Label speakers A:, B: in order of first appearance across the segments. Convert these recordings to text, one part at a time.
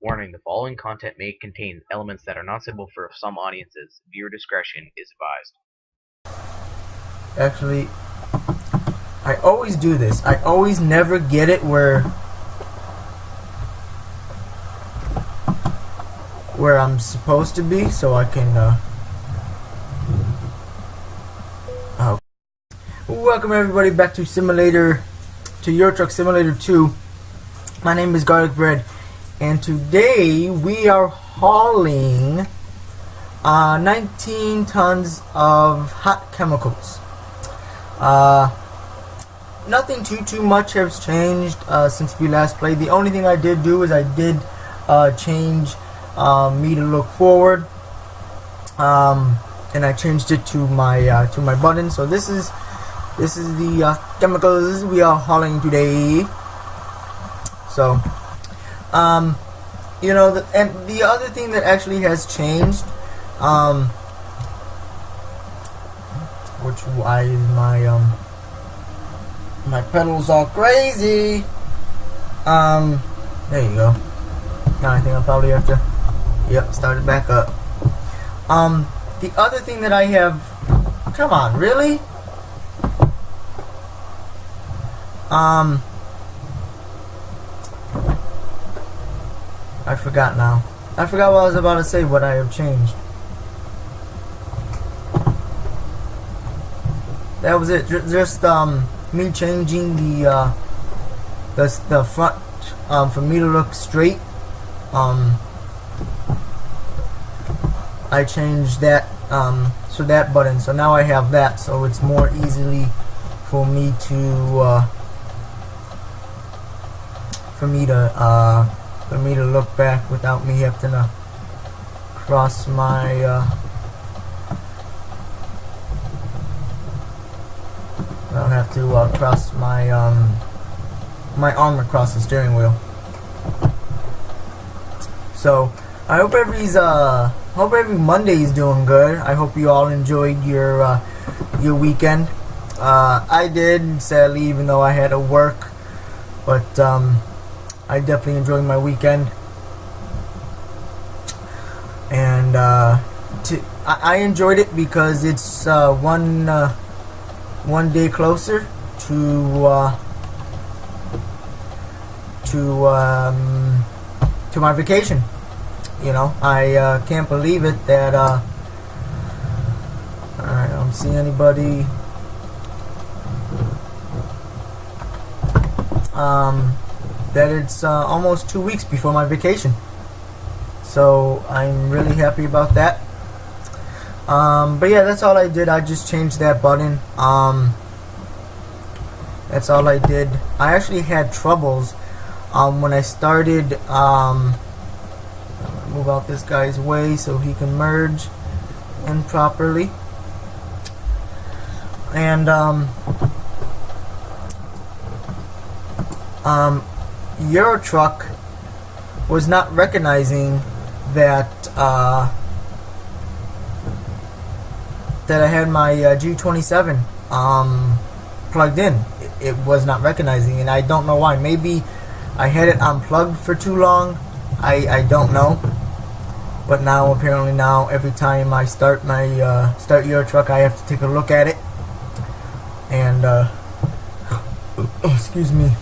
A: Warning: the following content may contain elements that are not suitable for some audiences. Viewer discretion is advised.
B: Actually, I always do this. I always never get it where I'm supposed to be, so I can oh. Welcome everybody back to Euro Truck Simulator 2. My name is Garlic Bread, and today we are hauling 19 tons of hot chemicals. Nothing too much has changed since we last played. The only thing I did do is I did change me to look forward, and I changed it to my button. So this is the chemicals we are hauling today. So you know, and the other thing that actually has changed, which why my pedals all crazy. There you go. Now I think I'll probably have to start it back up. The other thing that I have, come on, really? I forgot now. I forgot what I was about to say, what I have changed. That was it. Just me changing the front for me to look straight. I changed that so that button. So now I have that. So it's more easily for me to look back without me having to cross my I don't have to cross my my arm across the steering wheel. So I hope every Monday is doing good. I hope you all enjoyed your weekend. I did, sadly, even though I had to work, but I definitely enjoyed my weekend, and I enjoyed it because it's one day closer to my vacation. You know, I can't believe it that alright, I don't see anybody. That it's almost 2 weeks before my vacation, so I'm really happy about that. But yeah, that's all I did. I just changed that button. That's all I did. I actually had troubles when I started. Move out this guy's way so he can merge in properly. And Euro Truck was not recognizing that that I had my G27 plugged in. It was not recognizing, and I don't know why. Maybe I had it unplugged for too long. I don't know. But now, apparently now, every time I start my start Euro Truck, I have to take a look at it. And excuse me.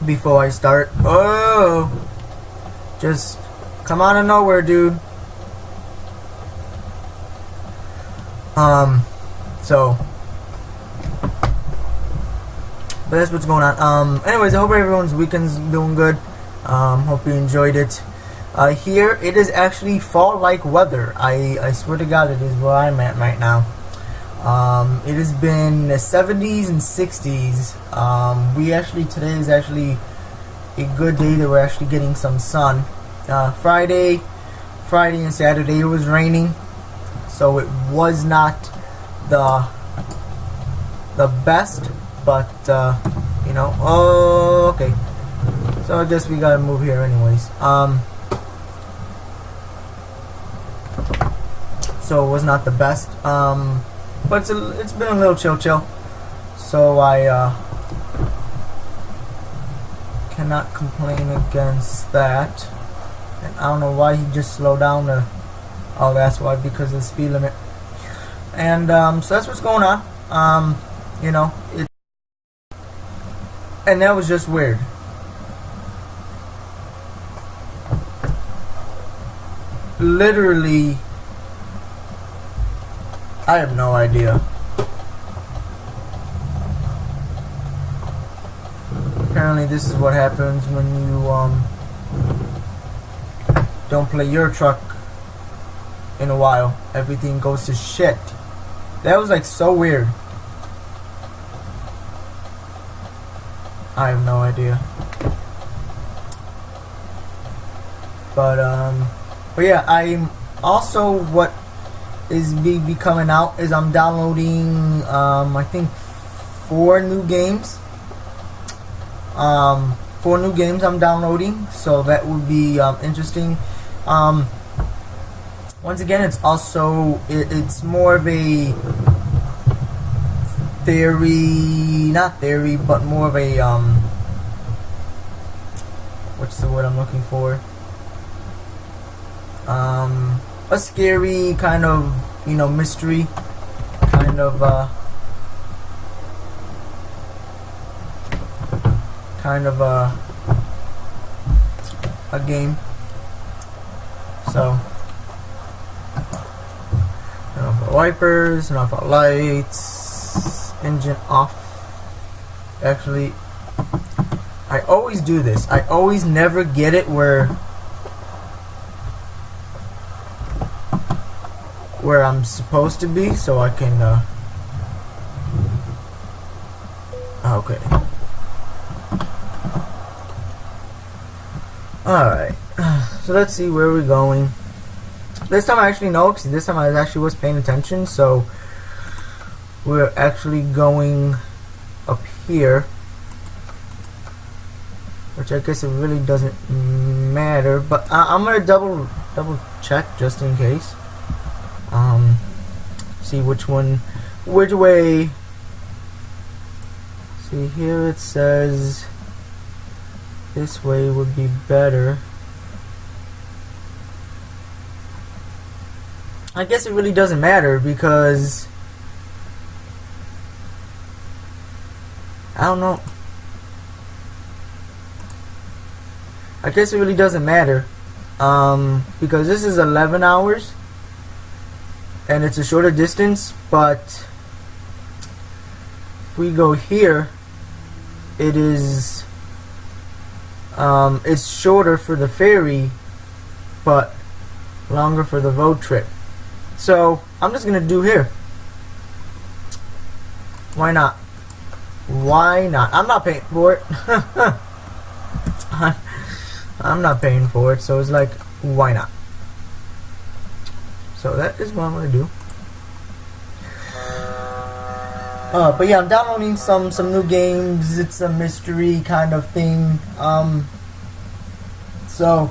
B: Before I start. Oh, just come out of nowhere, dude. So, but that's what's going on. Anyways, I hope everyone's weekend's doing good. Hope you enjoyed it. Here, it is actually fall-like weather. I swear to God, it is where I'm at right now. It has been 70s and 60s. Today is actually a good day that we're actually getting some sun. Friday and Saturday it was raining, so it was not the best, but you know. Oh, okay. So I guess we gotta move here anyways. So it was not the best. But it's been a little chill. So I cannot complain against that. And I don't know why he just slowed down the. Oh, that's why, because of the speed limit. And so that's what's going on. You know, and that was just weird. Literally, I have no idea. Apparently this is what happens when you don't play your truck in a while. Everything goes to shit. That was like so weird. I have no idea. But yeah, I'm also, what is be coming out is I'm downloading I think 4 new games. 4 new games I'm downloading, so that would be interesting. Once again, it's also it's more of a not theory, but more of a what's the word I'm looking for? A scary kind of, you know, mystery kind of a game. So, turn off our wipers, turn off our lights, engine off. Actually, I always do this. I always never get it where I'm supposed to be, so I can okay. Alright, so let's see where we're going. This time I actually know, because this time I actually was paying attention, so we're actually going up here, which I guess it really doesn't matter, but I'm gonna double check just in case. See which way. See, here it says this way would be better. I guess it really doesn't matter, because I don't know. I guess it really doesn't matter, because this is 11 hours and it's a shorter distance, but if we go here, it is it's shorter for the ferry but longer for the road trip. So I'm just gonna do here. Why not? Why not? I'm not paying for it. I'm not paying for it, so it's like, why not? So that is what I'm gonna do. But yeah, I'm downloading some new games. It's a mystery kind of thing. So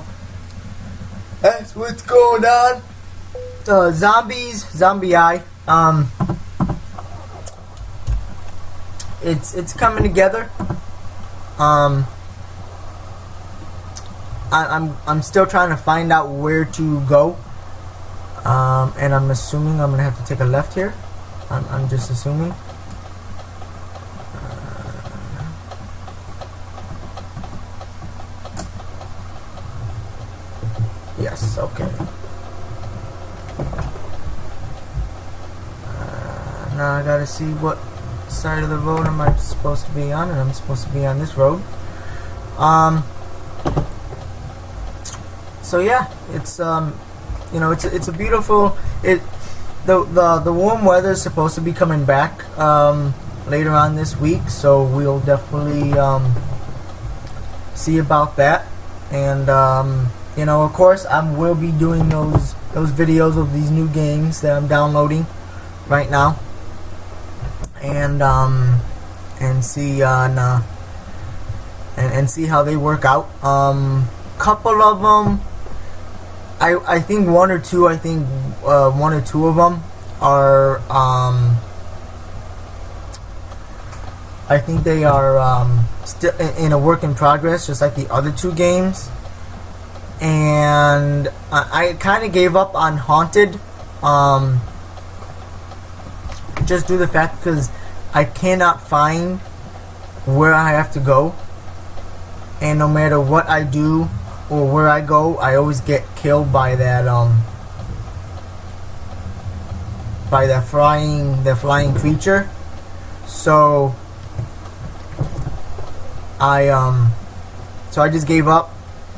B: that's what's going on. Zombie Eye. It's coming together. I'm still trying to find out where to go. And I'm assuming I'm gonna have to take a left here. I'm just assuming. Yes, okay. Now I gotta see what side of the road am I supposed to be on, and I'm supposed to be on this road. So yeah, it's you know, it's a beautiful, the warm weather is supposed to be coming back later on this week, so we'll definitely see about that. And you know, of course, I will be doing those videos of these new games that I'm downloading right now, and see on and see how they work out. Couple of them, I think one or two of them are I think they are still in a work in progress, just like the other two games. And I kind of gave up on Haunted, just due to the fact because I cannot find where I have to go, and no matter what I do or where I go, I always get killed by that flying creature. So I just gave up.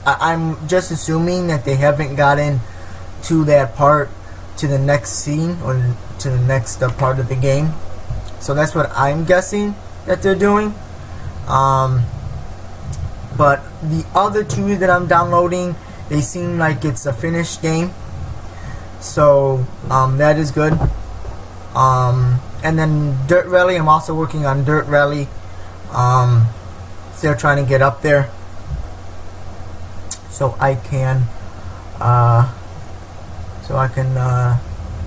B: I'm just assuming that they haven't gotten to that part, to the next scene or to the next part of the game. So that's what I'm guessing that they're doing. But the other two that I'm downloading, they seem like it's a finished game. So that is good. And then Dirt Rally, I'm also working on Dirt Rally. Still trying to get up there, so I can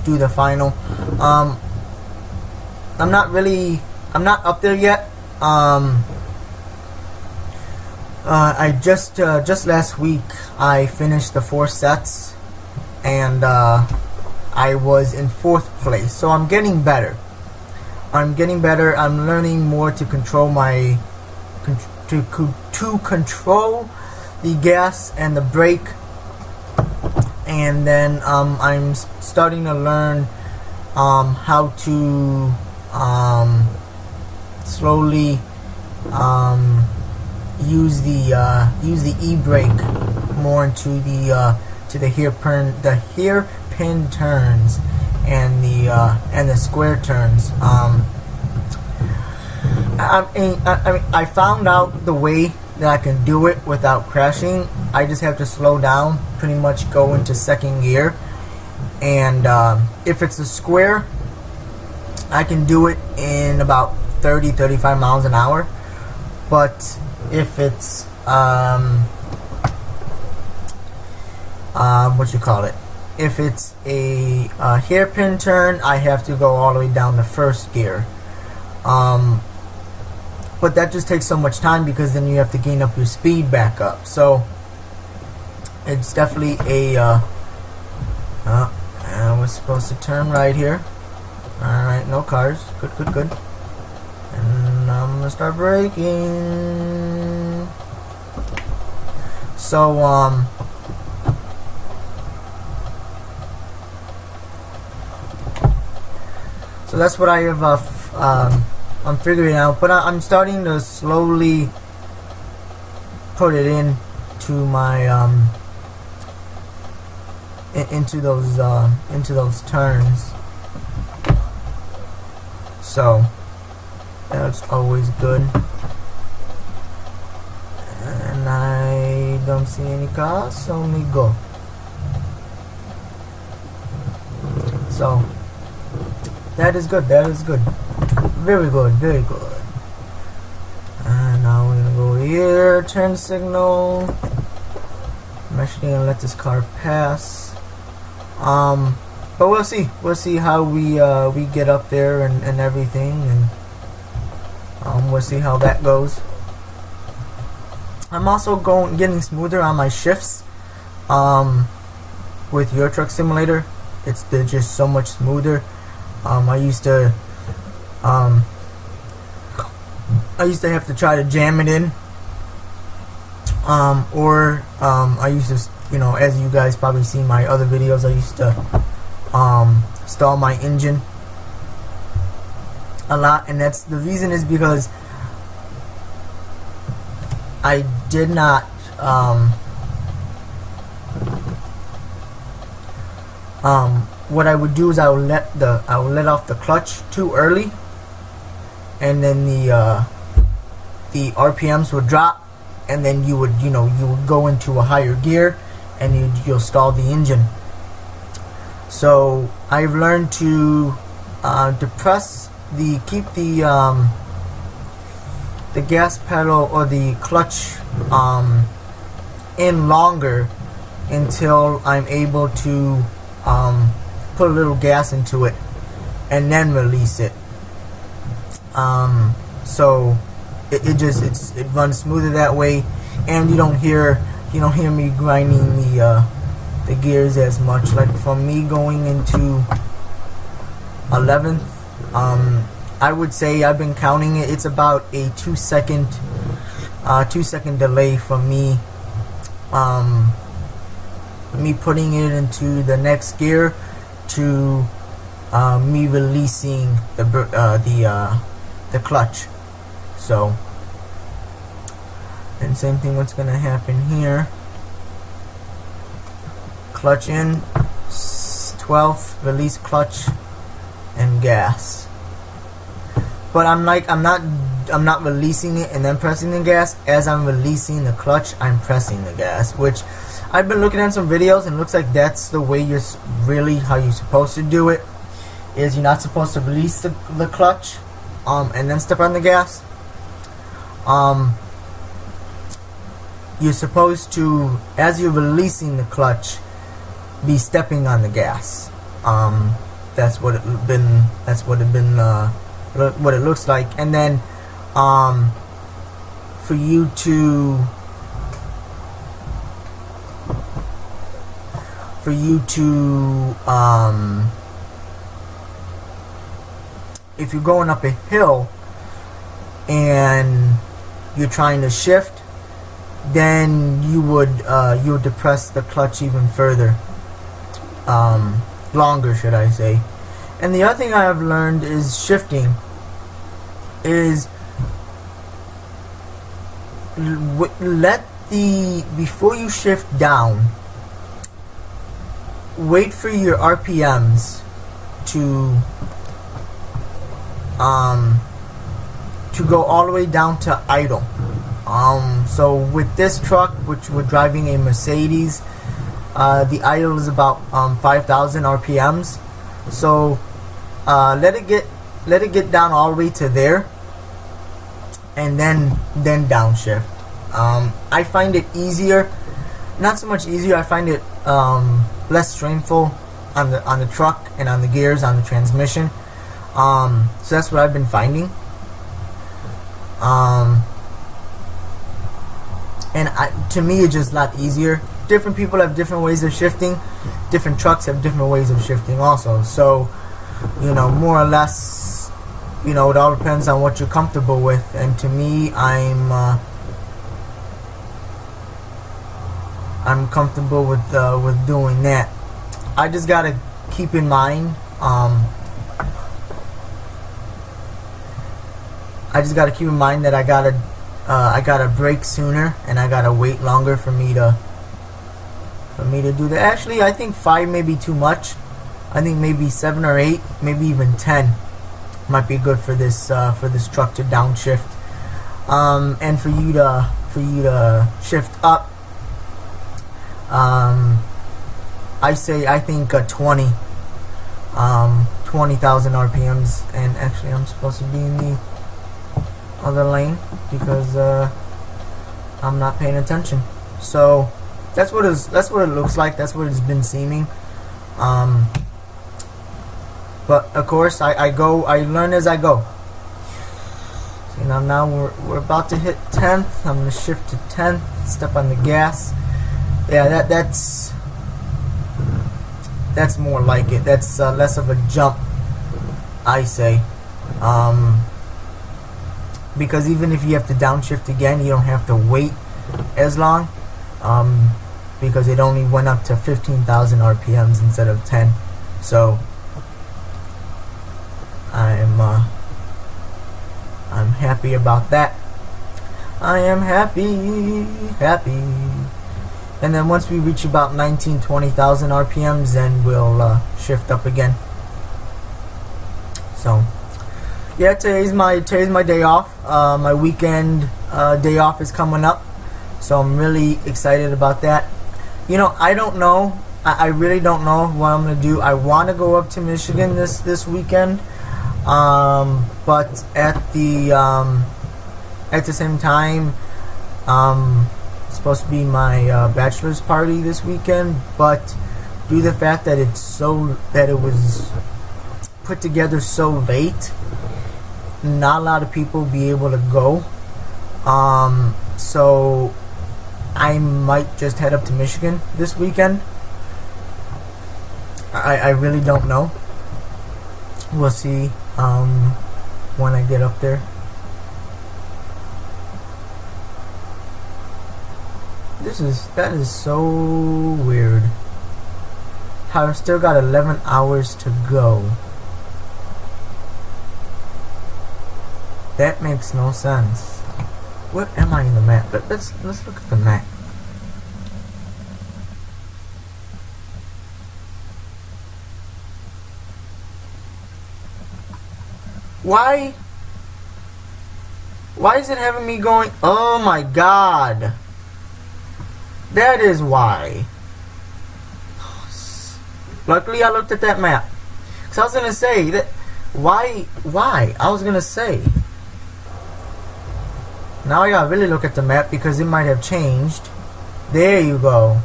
B: do the final. I'm not up there yet. I just last week I finished the 4 sets, and I was in 4th place. So I'm getting better. I'm learning more to control my to control the gas and the brake, and then I'm starting to learn how to slowly use the e-brake more into the hairpin turns and the square turns. I found out the way that I can do it without crashing. I just have to slow down, pretty much go into 2nd gear, and if it's a square, I can do it in about 30-35 miles an hour. But if it's if it's a hairpin turn, I have to go all the way down to 1st gear. But that just takes so much time, because then you have to gain up your speed back up. So it's definitely a and we're supposed to turn right here. Alright, no cars. Good. And I'm gonna start braking. So so that's what I have I'm figuring out, but I'm starting to slowly put it in to my into those turns. So that's always good. And I don't see any cars, so let me go. So that is good. Very good. And now we're gonna go here, turn signal. I'm actually gonna let this car pass. But we'll see how we get up there and everything, and we'll see how that goes. I'm also getting smoother on my shifts. With Euro Truck Simulator, they're just so much smoother. I used to have to try to jam it in, or I used to, as you guys probably seen my other videos, I used to stall my engine a lot, and that's the reason is because I did not what I would do is I would let off the clutch too early, and then the RPMs would drop, and then you would go into a higher gear, and you'll stall the engine. So I've learned to keep the gas pedal or the clutch in longer until I'm able to put a little gas into it and then release it. so it runs smoother that way, and you don't hear me grinding the gears as much. Like from me going into 11th, I would say I've been counting it. It's about a 2-second delay from me putting it into the next gear to me releasing the clutch. So, and same thing what's gonna happen here. Clutch in, 12th, release clutch and gas. But I'm not releasing it and then pressing the gas. As I'm releasing the clutch, I'm pressing the gas, which I've been looking at some videos and it looks like that's the way how you're supposed to do it. Is you're not supposed to release the clutch and then step on the gas. You're supposed to, as you're releasing the clutch, be stepping on the gas. That's what it looks like. And then for you to if you're going up a hill and you're trying to shift, then you would depress the clutch even further, longer, should I say. And the other thing I have learned is shifting is before you shift down, wait for your RPMs to go all the way down to idle. So with this truck, which we're driving a Mercedes, the idle is about 5,000 RPMs. So let it get down all the way to there, and then downshift. I find it easier, not so much easier. I find it less strainful on the truck and on the gears, on the transmission. So that's what I've been finding. And to me, it's just a lot easier. Different people have different ways of shifting. Different trucks have different ways of shifting also. So, more or less, it all depends on what you're comfortable with. And to me, I'm comfortable with doing that. I just gotta keep in mind. That I gotta brake sooner, and I gotta wait longer for me to do that. Actually, I think 5 may be too much. I think maybe 7 or 8, maybe even 10 might be good for this truck to downshift. And for you to shift up, I think 20,000 RPMs. And actually, I'm supposed to be in the other lane because I'm not paying attention. So that's what it looks like. That's what it's been seeming. But of course, I learn as I go. So now we're about to hit 10th. I'm gonna shift to 10th. Step on the gas. Yeah, that's more like it. That's less of a jump, I say. Because even if you have to downshift again, you don't have to wait as long, because it only went up to 15,000 RPMs instead of 10. So I'm happy about that. I am happy. And then once we reach about 20,000 RPMs, then we'll shift up again. So yeah, today's my day off. My weekend day off is coming up, so I'm really excited about that. I don't know. I really don't know what I'm gonna do. I want to go up to Michigan this weekend, but at the same time, it's supposed to be my bachelor's party this weekend. But due to the fact that it was put together so late, not a lot of people be able to go. So I might just head up to Michigan this weekend. I really don't know. We'll see when I get up there. That is so weird. How I've still got 11 hours to go. That makes no sense. Where am I in the map? Let's look at the map. Why is it having me going? Oh my god. That is why. Luckily I looked at that map. Cause I was gonna say that why? I was gonna say. Now I gotta really look at the map because it might have changed. There you go.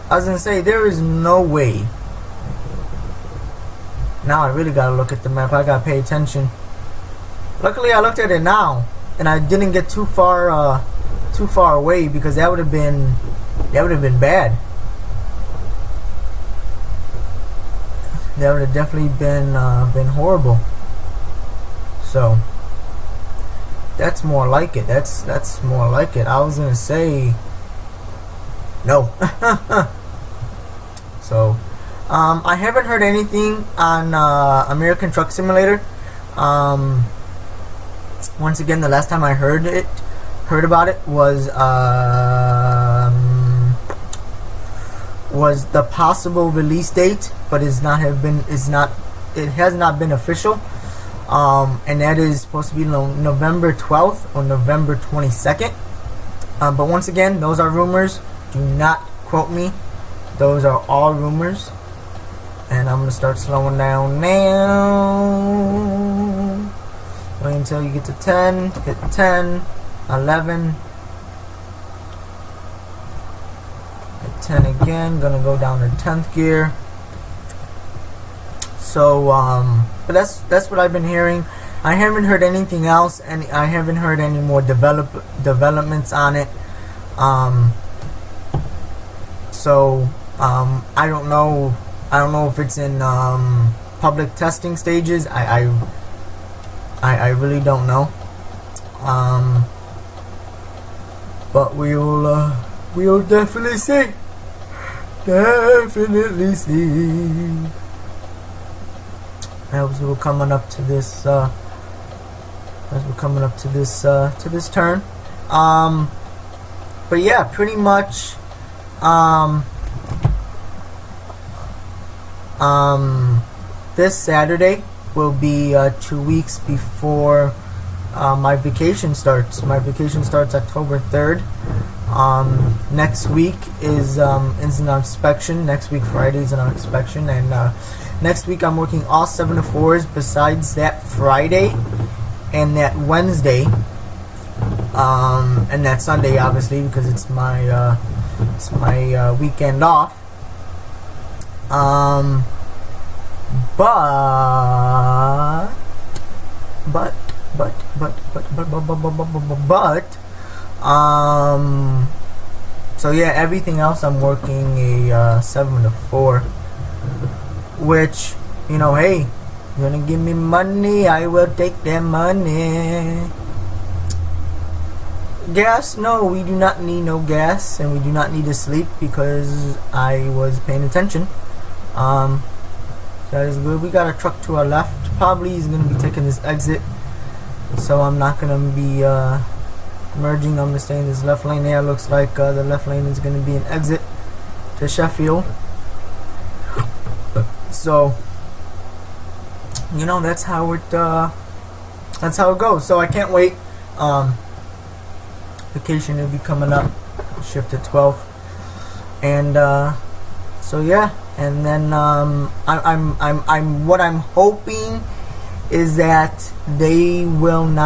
B: I was gonna say there is no way. Now I really gotta look at the map. I gotta pay attention. Luckily I looked at it now and I didn't get too far away because that would have been bad. That would have definitely been horrible. So that's more like it. That's more like it. I was gonna say no. So I haven't heard anything on American Truck Simulator. Once again, the last time I heard about it was the possible release date, but it has not been official. And that is supposed to be November 12th or November 22nd. But once again, those are rumors. Do not quote me. Those are all rumors. And I'm gonna start slowing down now. Wait until you get to 10. Hit 10, 11. Hit 10 again. Gonna go down to 10th gear. So, but that's what I've been hearing. I haven't heard anything else, and I haven't heard any more developments on it. So, I don't know. I don't know if it's in public testing stages. I really don't know. But we'll definitely see. Definitely see. As we're coming up to this, to this turn. But yeah, pretty much. This Saturday will be 2 weeks before my vacation starts. My vacation starts October 3rd. Next week is an inspection. Next week Friday is an inspection, and next week I'm working all 7 to 4s besides that Friday and that Wednesday, and that Sunday obviously because it's my weekend off. So yeah, everything else I'm working a 7 to 4, which, you know, hey, you're gonna give me money, I will take that money. Gas? No, we do not need no gas, and we do not need to sleep because I was paying attention. That is good. We got a truck to our left. Probably he's going to be taking this exit, so I'm not going to be merging. I'm going to stay in this left lane there. Looks like the left lane is going to be an exit to Sheffield. So, you know, that's how it goes. So I can't wait. Vacation will be coming up. Shift at 12, and so yeah. And then what I'm hoping is that they won't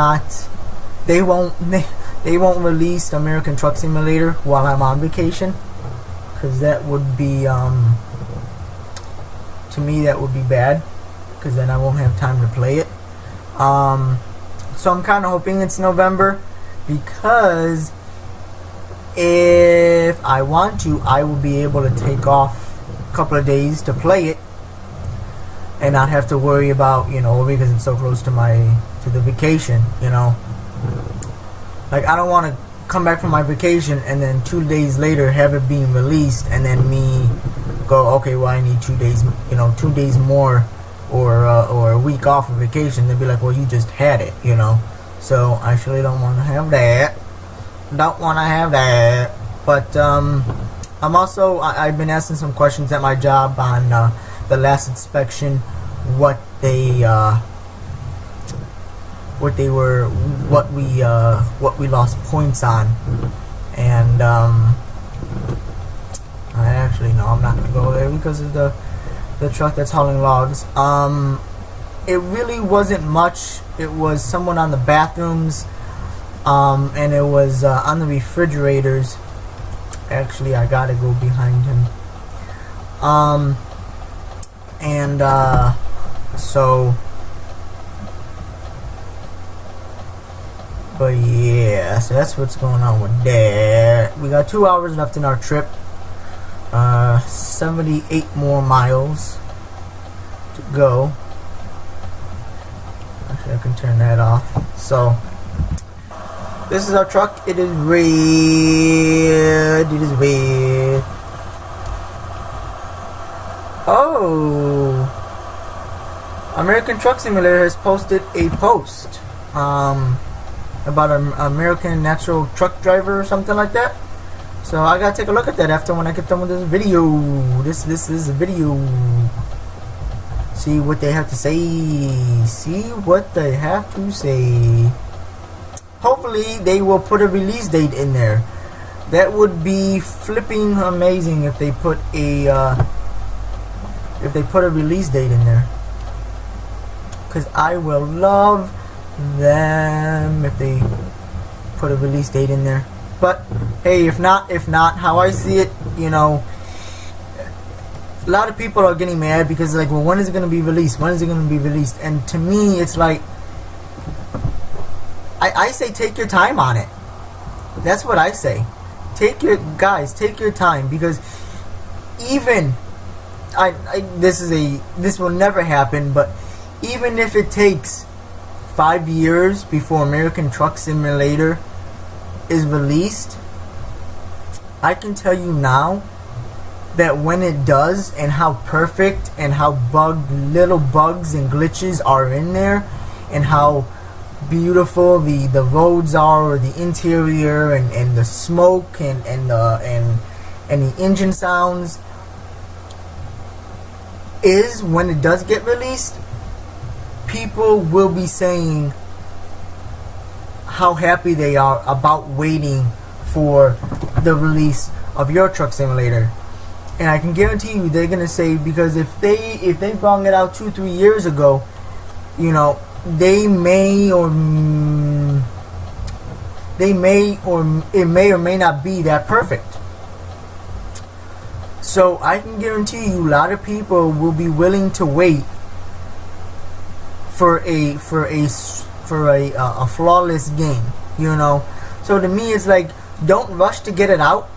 B: release American Truck Simulator while I'm on vacation, because that would be to me that would be bad, because then I won't have time to play it. So I'm kind of hoping it's November, because if I want to, I will be able to take off a couple of days to play it and not have to worry about, because it's so close to the vacation, Like, I don't want to come back from my vacation and then 2 days later have it being released and then me go, okay, well, I need 2 days, 2 days more, or a week off of vacation. They'd be like, well, you just had it, So I actually don't want to have that. But I'm also, I've been asking some questions at my job on the last inspection, what we lost points on, and I actually no, I'm not gonna go there because of the truck that's hauling logs. It really wasn't much. It was someone on the bathrooms, and it was on the refrigerators. Actually, I gotta go behind him. But yeah, so that's what's going on with that. We got 2 hours left in our trip. 78 more miles to go. Actually, I can turn that off. So, this is our truck. It is red. Oh! American Truck Simulator has posted a post. About an American natural truck driver or something like that. So I gotta take a look at that after when I get done with this video. This is a video. See what they have to say. Hopefully they will put a release date in there. That would be flipping amazing if they put a release date in there. Cause I will love them if they put a release date in there. But hey, if not, how I see it, a lot of people are getting mad because like, well, when is it going to be released? And to me, it's like, I say take your time on it. That's what I say. Take your time, because even this will never happen, but even if it takes 5 years before American Truck Simulator is released, I can tell you now that when it does, and how perfect and how little bugs and glitches are in there, and how beautiful the roads are, or the interior, and the smoke and the engine sounds is, when it does get released, people will be saying how happy they are about waiting for the release of your truck simulator. And I can guarantee you they're gonna say, because if they brought it out 2-3 years ago, they may or it may or may not be that perfect. So I can guarantee you a lot of people will be willing to wait for a flawless game, So to me, it's like, don't rush to get it out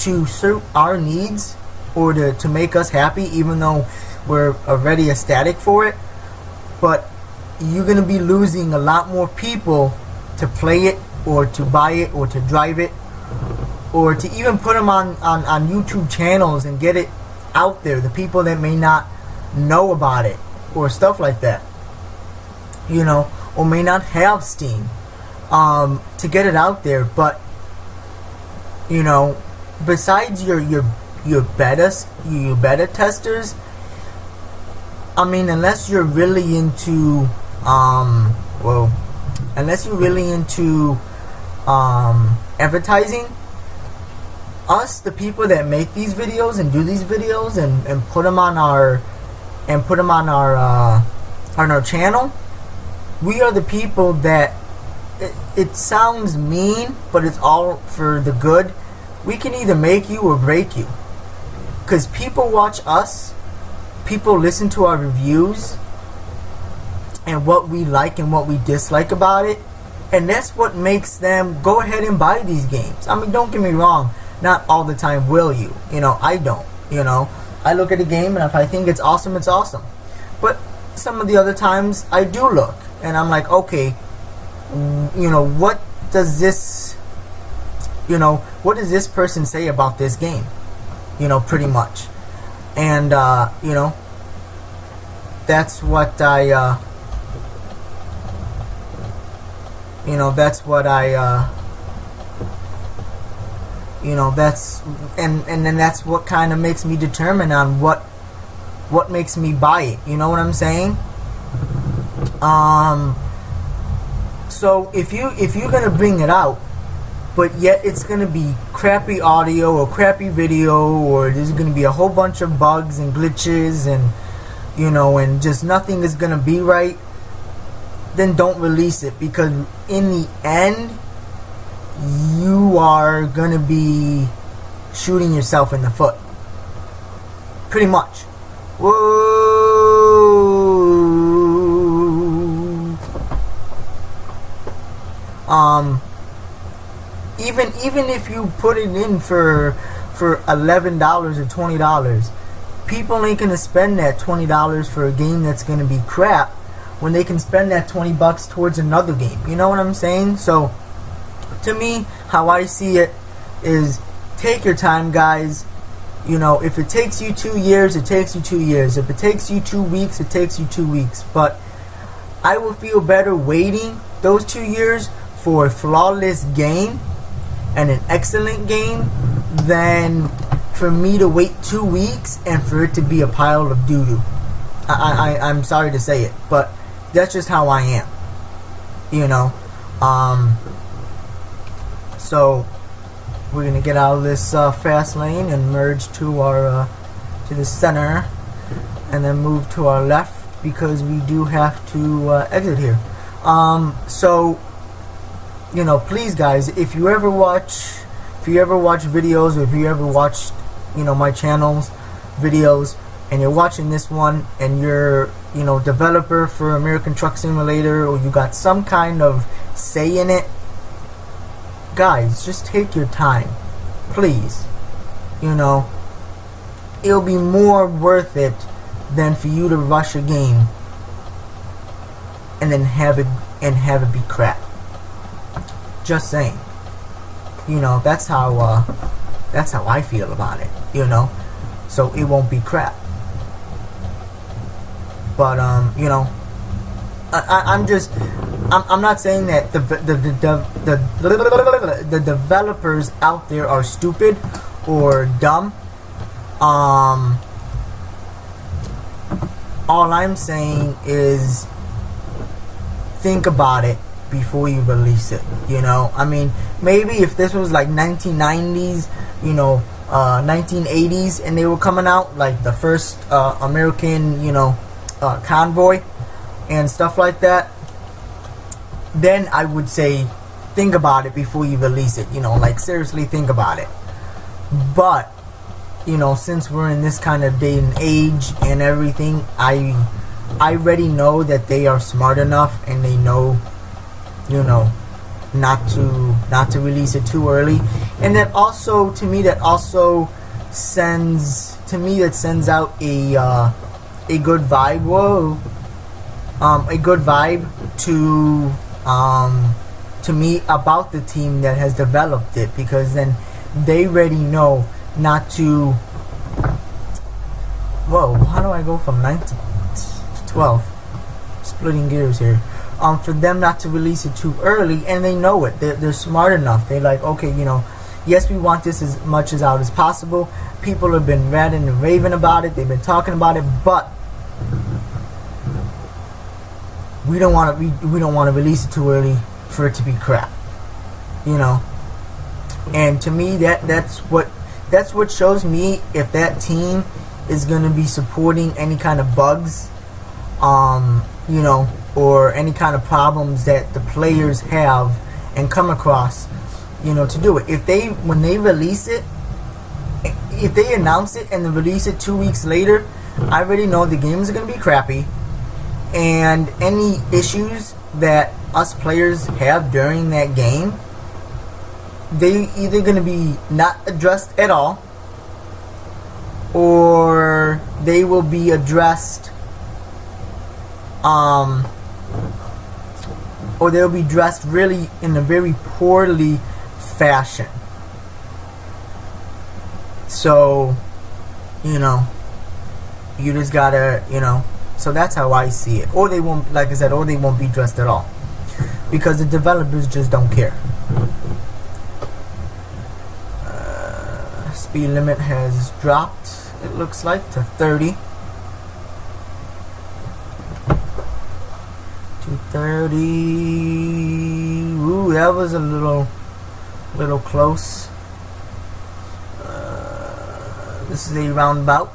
B: to suit our needs or to make us happy, even though we're already ecstatic for it. But you're gonna be losing a lot more people to play it, or to buy it, or to drive it, or to even put them on YouTube channels and get it out there. The people that may not know about it or stuff like that, or may not have Steam, to get it out there. But besides your beta testers, I mean, unless you're really into advertising, us, the people that make these videos and do these videos and put them on our channel, we are the people that, it sounds mean, but it's all for the good. We can either make you or break you, because people watch us, people listen to our reviews, and what we like and what we dislike about it. And that's what makes them go ahead and buy these games. I mean, don't get me wrong, not all the time will you. You know, I don't. You know, I look at a game and if I think it's awesome, it's awesome. But some of the other times I do look and I'm like, okay, you know, what does this person say about this game? You know, pretty much. And, you know, that's what I, you know, that's what I, you know, that's, and then that's what kind of makes me determine on what makes me buy it. You know what I'm saying? So if you're gonna bring it out, but yet it's gonna be crappy audio or crappy video, or there's gonna be a whole bunch of bugs and glitches, and you know, and just nothing is gonna be right, then don't release it, because in the end you are gonna be shooting yourself in the foot, pretty much. Whoa. Even if you put it in for $11 or $20, people ain't gonna spend that $20 for a game that's gonna be crap when they can spend that $20 towards another game. You know what I'm saying? So to me, how I see it is, take your time, guys. You know, if it takes you 2 years, it takes you 2 years. If it takes you 2 weeks, it takes you 2 weeks. But I will feel better waiting those 2 years for a flawless game and an excellent game than for me to wait 2 weeks and for it to be a pile of doo-doo. I'm sorry to say it, but that's just how I am. You know, so we're gonna get out of this fast lane and merge to our to the center, and then move to our left because we do have to exit here. So you know, please guys, if you ever watch videos, or if you ever watch, you know, my channel's videos, and you're watching this one, and you're, you know, developer for American Truck Simulator, or you got some kind of say in it, guys, just take your time, please. You know, it'll be more worth it than for you to rush a game and then have it be crap. Just saying. You know, that's how I feel about it. You know, so it won't be crap. But you know, I'm not saying that the developers out there are stupid or dumb. All I'm saying is, think about it before you release it. You know, I mean, maybe if this was like 1990s, you know, 1980s, and they were coming out like the first American, you know, convoy and stuff like that, then I would say think about it before you release it. You know, like seriously think about it. But you know, since we're in this kind of day and age and everything, I already know that they are smart enough and they know, you know, not to release it too early. And that also, to me, that sends out a good vibe. Whoa, a good vibe to me about the team that has developed it, because then they already know not to. Whoa, how do I go from 9 to 12? Splitting gears here. For them not to release it too early, and they know it. They're smart enough. They're like, okay, you know, yes, we want this as much as out as possible. People have been ranting and raving about it. They've been talking about it, but we don't want to release it too early for it to be crap. You know. And to me, that's what shows me if that team is going to be supporting any kind of bugs, you know, or any kind of problems that the players have and come across, you know, to do it. When they release it, if they announce it and then release it 2 weeks later, I already know the games are going to be crappy, and any issues that us players have during that game, they either going to be not addressed at all, or they will be addressed or they'll be dressed really in a very poorly fashion. So, you know, you just gotta, you know, so that's how I see it. Or they won't, like I said, or they won't be dressed at all, because the developers just don't care. Speed limit has dropped, it looks like, to 30. To 30. Ooh, that was a little close. This is a roundabout.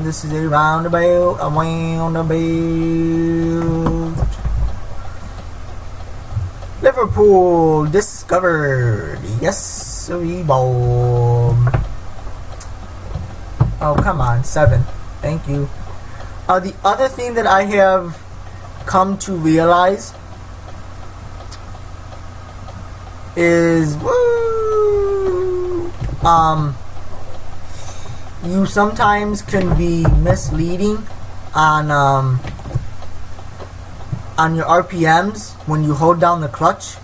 B: This is a roundabout. A roundabout. Liverpool discovered. Yes, sirree, bomb. Oh, come on, 7. Thank you. The other thing that I have come to realize is, you sometimes can be misleading on your RPMs when you hold down the clutch.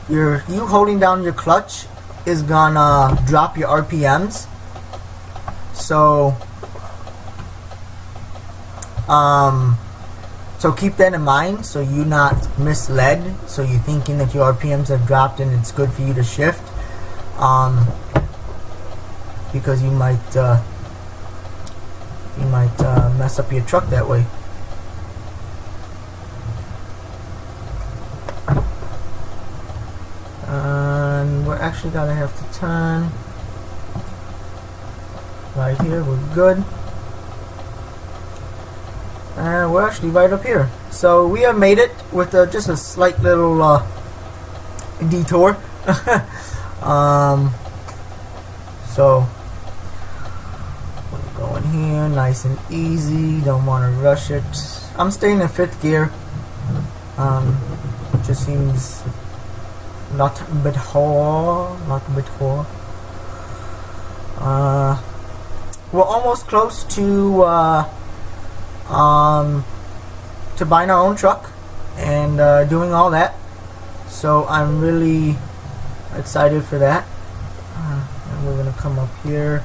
B: You holding down your clutch is gonna drop your RPMs. So so keep that in mind, so you're not misled, so you're thinking that your RPMs have dropped and it's good for you to shift, because you might mess up your truck that way. And we're actually gonna have to turn right here. We're good. And we're actually right up here. So we have made it with just a slight little detour. So we're going here, nice and easy. Don't want to rush it. I'm staying in 5th gear. Just seems not a bit hard. We're almost close to buying our own truck and doing all that, so I'm really excited for that. And we're gonna come up here,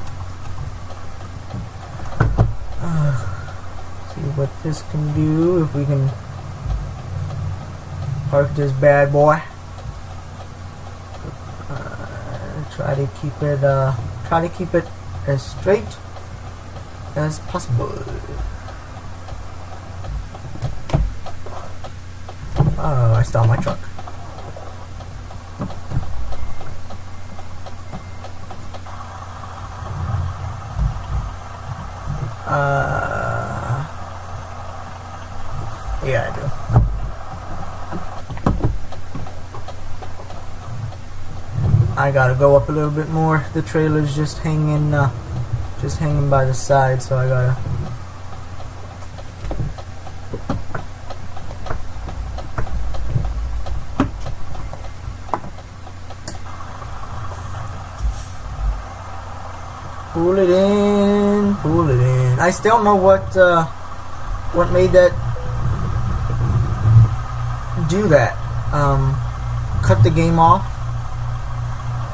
B: see what this can do, if we can park this bad boy. Try to keep it as straight as possible. Oh, I stole my truck. Yeah, I do. I gotta go up a little bit more. The trailer's just hanging by the side, so I gotta. Pull it in, pull it in. I still don't know what made that do that. Cut the game off.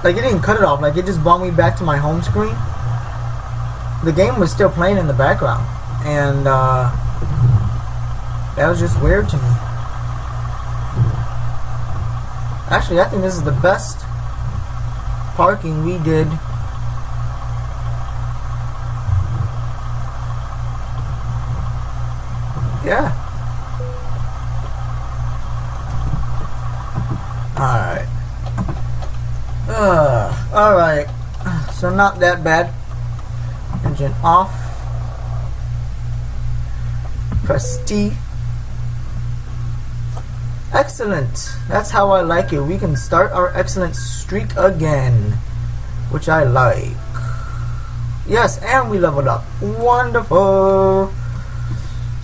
B: Like, it didn't cut it off. Like, it just brought me back to my home screen. The game was still playing in the background, and that was just weird to me. Actually, I think this is the best parking we did. Yeah. Alright. Alright. So not that bad. Engine off. Press T. Excellent. That's how I like it. We can start our excellent streak again, which I like. Yes, and we leveled up. Wonderful.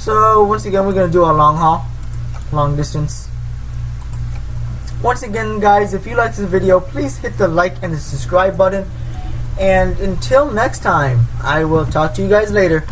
B: So once again, we're gonna do a long haul, long distance. Once again, guys, if you like this video, please hit the like and the subscribe button. And until next time, I will talk to you guys later.